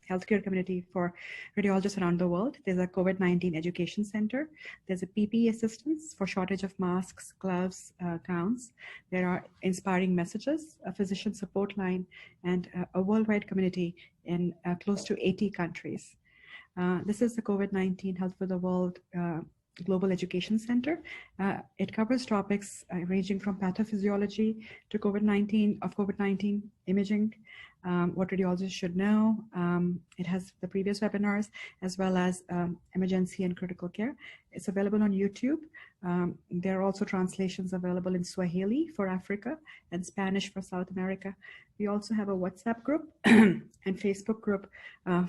Speaker 1: healthcare community for radiologists around the world. There's a COVID-19 education center. There's a PPE assistance for shortage of masks, gloves, gowns. There are inspiring messages, a physician support line, and a worldwide community in close to 80 countries. This is the COVID-19 Health for the World Global Education Center. It covers topics ranging from pathophysiology to COVID-19 imaging, what radiologists should know. It has the previous webinars as well as emergency and critical care. It's available on YouTube. There are also translations available in Swahili for Africa and Spanish for South America. We also have a WhatsApp group and Facebook group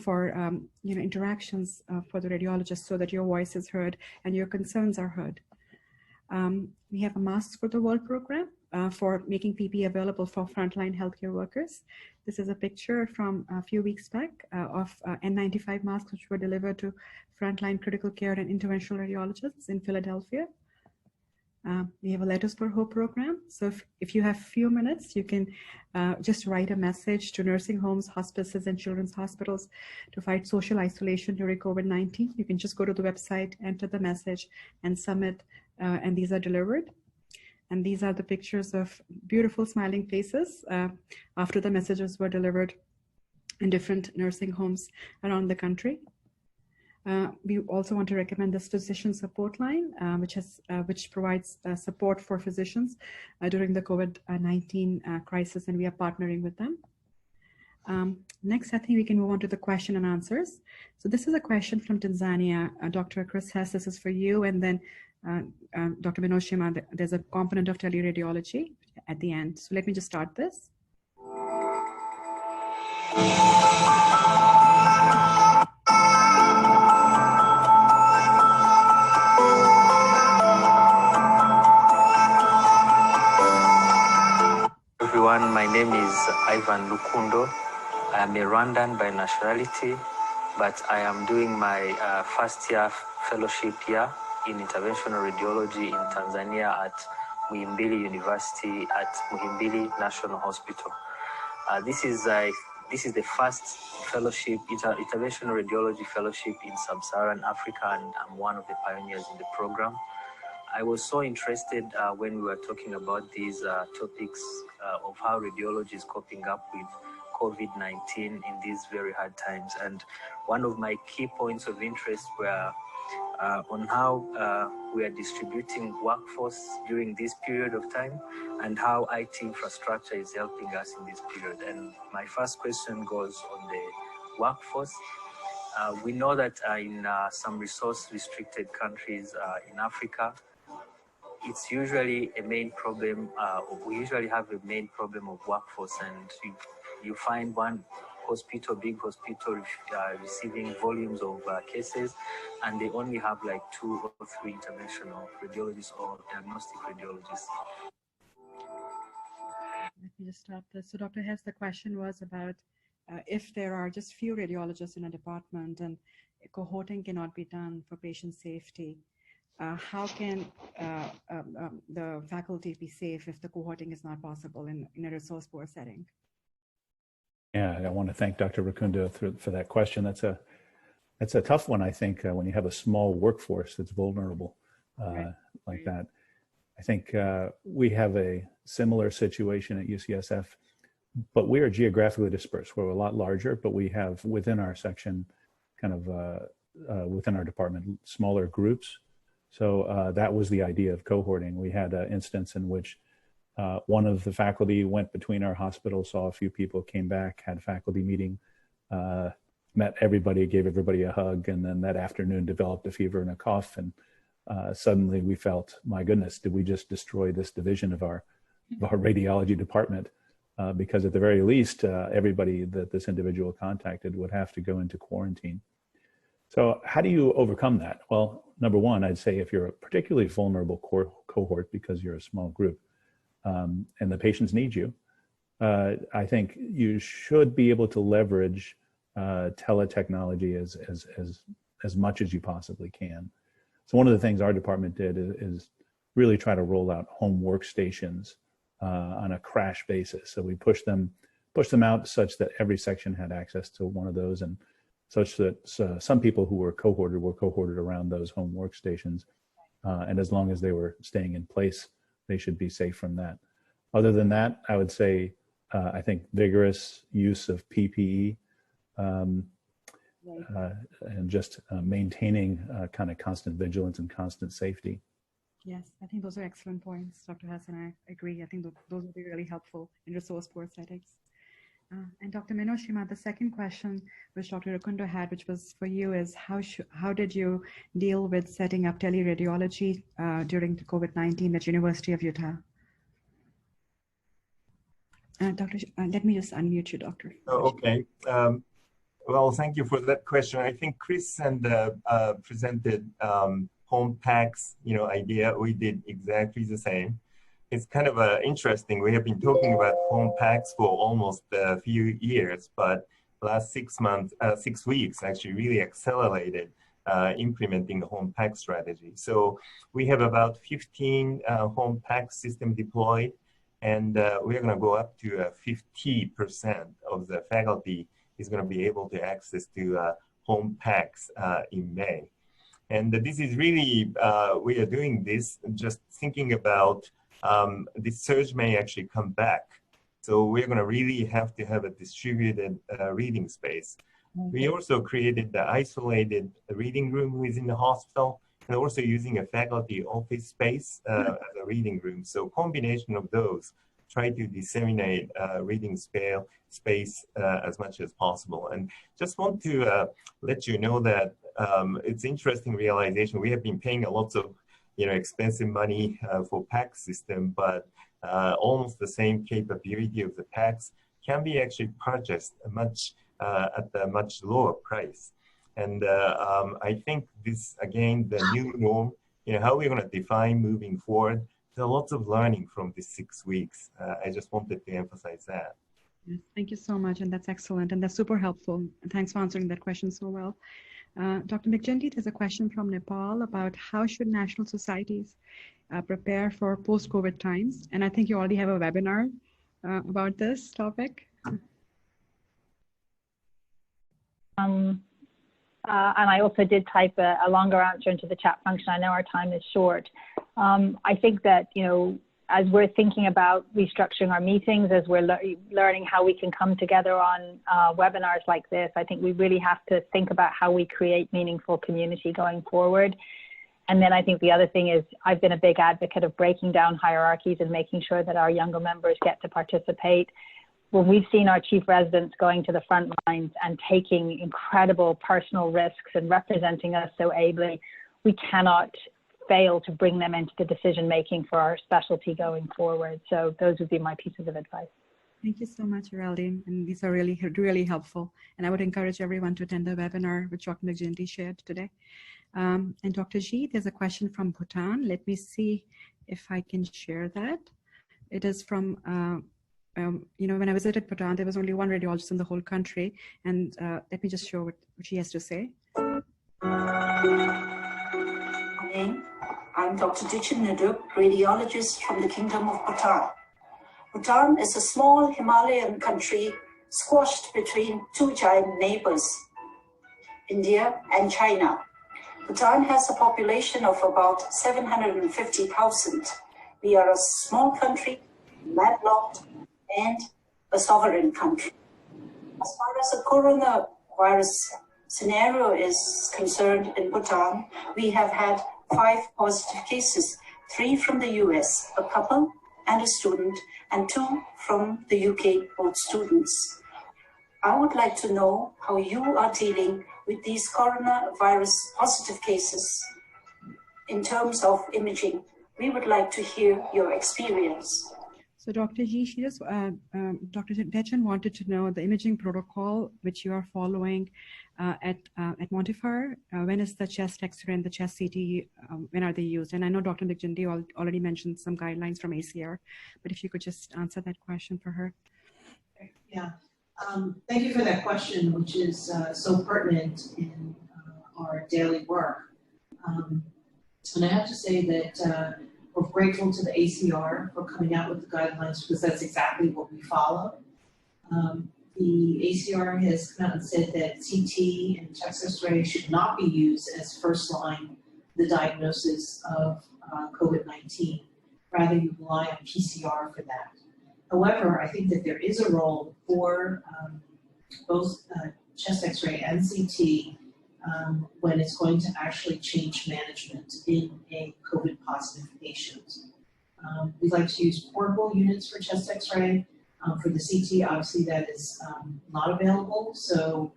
Speaker 1: for interactions for the radiologists so that your voice is heard and your concerns are heard. We have a Masks for the World program for making PPE available for frontline healthcare workers. This is a picture from a few weeks back of N95 masks which were delivered to frontline critical care and interventional radiologists in Philadelphia. We have a Letters for Hope program. So if you have a few minutes, you can just write a message to nursing homes, hospices, and children's hospitals to fight social isolation during COVID-19. You can just go to the website, enter the message, and submit, and these are delivered. And these are the pictures of beautiful smiling faces after the messages were delivered in different nursing homes around the country. We also want to recommend this physician support line, which provides support for physicians during the COVID-19 crisis, and we are partnering with them. Next, I think we can move on to the question and answers. So this is a question from Tanzania. Dr. Chris Hess, this is for you, and then Dr. Minoshima, there's a component of teleradiology at the end. So let me just start this.
Speaker 7: Everyone, my name is Ivan Lukundo. I am a Rwandan by nationality, but I am doing my first year fellowship here in interventional radiology in Tanzania at Muhimbili University at Muhimbili National Hospital. This is the first fellowship, interventional radiology fellowship in sub-Saharan Africa, and I'm one of the pioneers in the program. I was so interested when we were talking about these topics of how radiology is coping up with COVID-19 in these very hard times. And one of my key points of interest were on how we are distributing workforce during this period of time and how IT infrastructure is helping us in this period. And my first question goes on the workforce. We know that in some resource-restricted countries in Africa, it's usually a main problem. We usually have a main problem of workforce, and you find one hospital, big hospital, receiving volumes of cases, and they only have like 2 or 3 interventional radiologists or diagnostic radiologists.
Speaker 1: Let me just stop this. So Dr. Hess, the question was about if there are just few radiologists in a department and cohorting cannot be done for patient safety, how can the faculty be safe if the cohorting is not possible in a resource-poor setting?
Speaker 4: Yeah, I want to thank Dr. Rukundo for that question. That's a tough one, I think, when you have a small workforce that's vulnerable like that. I think we have a similar situation at UCSF, but we are geographically dispersed. We're a lot larger, but we have within our section, kind of within our department, smaller groups. So that was the idea of cohorting. We had an instance in which one of the faculty went between our hospitals, saw a few people, came back, had a faculty meeting, met everybody, gave everybody a hug, and then that afternoon developed a fever and a cough. And suddenly we felt, my goodness, did we just destroy this division of our radiology department? Because at the very least, everybody that this individual contacted would have to go into quarantine. So how do you overcome that? Well, number one, I'd say if you're a particularly vulnerable cohort because you're a small group and the patients need you, I think you should be able to leverage teletechnology as much as you possibly can. So one of the things our department did is really try to roll out home workstations on a crash basis. So we pushed them out such that every section had access to one of those, and such that some people who were cohorted around those home workstations. And as long as they were staying in place, they should be safe from that. Other than that, I would say, I think vigorous use of PPE and just maintaining kind of constant vigilance and constant safety.
Speaker 1: Yes, I think those are excellent points, Dr. Hess, and I agree. I think those will be really helpful in resource-poor settings. And Dr. Minoshima, the second question which Dr. Rukundo had, which was for you, is how did you deal with setting up teleradiology during the COVID-19 at University of Utah? Doctor, let me just unmute you, Doctor.
Speaker 5: Oh, okay. Well, thank you for that question. I think Chris presented home PACS, idea. We did exactly the same. It's kind of interesting. We have been talking about home PACS for almost a few years, but last 6 weeks actually really accelerated implementing the home PACS strategy. So we have about 15 home PACS system deployed, and we're going to go up to 50% of the faculty is going to be able to access to home PACS in May. And this is really, we are doing this just thinking about this surge may actually come back. So we're going to really have to have a distributed reading space. We also created the isolated reading room within the hospital, and also using a faculty office space as a reading room. So combination of those try to disseminate reading space as much as possible. And just want to let you know that it's interesting realization. We have been paying a lot of expensive money for PACS system, but almost the same capability of the PACS can be actually purchased at a much lower price. And I think this, again, the new norm, how we're going to define moving forward, there's lots of learning from these 6 weeks. I just wanted to emphasize that.
Speaker 1: Yes, thank you so much, and that's excellent, and that's super helpful. And thanks for answering that question so well. Dr. McGinty, there's a question from Nepal about how should national societies prepare for post-COVID times? And I think you already have a webinar about this topic.
Speaker 3: And I also did type a longer answer into the chat function. I know our time is short. I think that, as we're thinking about restructuring our meetings, as we're learning how we can come together on webinars like this, I think we really have to think about how we create meaningful community going forward. And then I think the other thing is I've been a big advocate of breaking down hierarchies and making sure that our younger members get to participate. When we've seen our chief residents going to the front lines and taking incredible personal risks and representing us so ably, we cannot fail to bring them into the decision making for our specialty going forward. So those would be my pieces of advice.
Speaker 1: Thank you so much, Geraldine. And these are really, really helpful. And I would encourage everyone to attend the webinar which Dr. McGinty shared today. And Dr. G, there's a question from Bhutan. Let me see if I can share that. It is from, when I visited Bhutan, there was only one radiologist in the whole country. And let me just show what she has to say.
Speaker 8: I'm Dr. Dichin Naduk, radiologist from the Kingdom of Bhutan. Bhutan is a small Himalayan country squashed between two giant neighbors, India and China. Bhutan has a population of about 750,000. We are a small country, landlocked, and a sovereign country. As far as the coronavirus scenario is concerned in Bhutan, we have had 5 positive cases, 3 from the US, a couple and a student, and 2 from the UK, both students. I would like to know how you are dealing with these coronavirus positive cases in terms of imaging. We would like to hear your experience.
Speaker 1: So Dr. G, Dr. Dechen wanted to know the imaging protocol which you are following at Montefiore. When is the chest X-ray and the chest CT, when are they used? And I know Dr. McGinty already mentioned some guidelines from ACR, but if you could just answer that question for her.
Speaker 2: Yeah, thank you for that question, which is so pertinent in our daily work. And I have to say that we're grateful to the ACR for coming out with the guidelines because that's exactly what we follow. The ACR has come out and said that CT and chest X-ray should not be used as first line the diagnosis of COVID-19. Rather, you rely on PCR for that. However, I think that there is a role for both chest X-ray and CT when it's going to actually change management in a COVID positive patient. We like to use portable units for chest X-ray. For the CT, obviously that is not available, so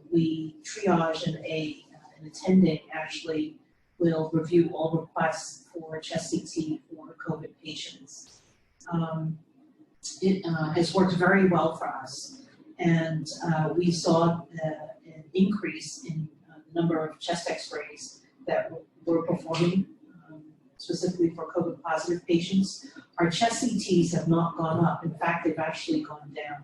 Speaker 2: we triage and an attending actually will review all requests for chest CT for COVID patients. It has worked very well for us, and we saw an increase in the number of chest X-rays that we're performing specifically for COVID positive patients. Our chest CTs have not gone up. In fact, they've actually gone down.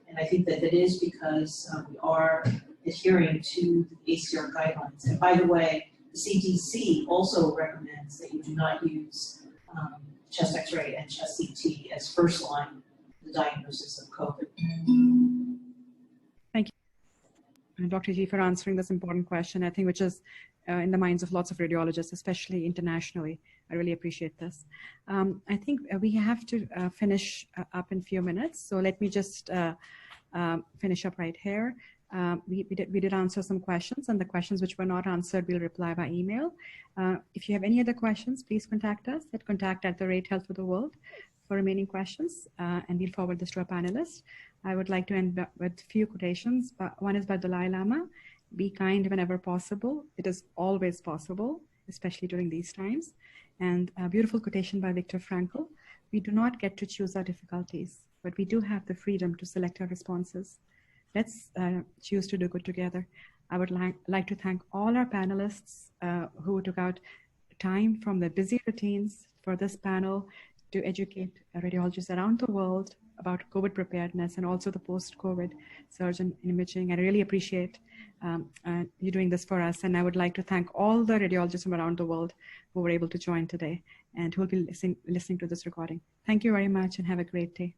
Speaker 2: And I think that that is because we are adhering to the ACR guidelines. And by the way, the CDC also recommends that you do not use chest X-ray and chest CT as first line the diagnosis of COVID.
Speaker 1: Thank you, Dr. G, for answering this important question, I think, which is in the minds of lots of radiologists, especially internationally. I really appreciate this. I think we have to finish up in a few minutes, so let me just finish up right here. We did answer some questions, and the questions which were not answered, we'll reply by email. If you have any other questions, please contact us at contact@health4the world for remaining questions, and we'll forward this to our panelists. I would like to end with a few quotations. One is by Dalai Lama: "Be kind whenever possible. It is always possible, especially during these times." And a beautiful quotation by Viktor Frankl: "We do not get to choose our difficulties, but we do have the freedom to select our responses. Let's choose to do good together." I would like to thank all our panelists who took out time from their busy routines for this panel to educate radiologists around the world about COVID preparedness and also the post-COVID surge in imaging. I really appreciate you doing this for us. And I would like to thank all the radiologists from around the world who were able to join today and who will be listening to this recording. Thank you very much and have a great day.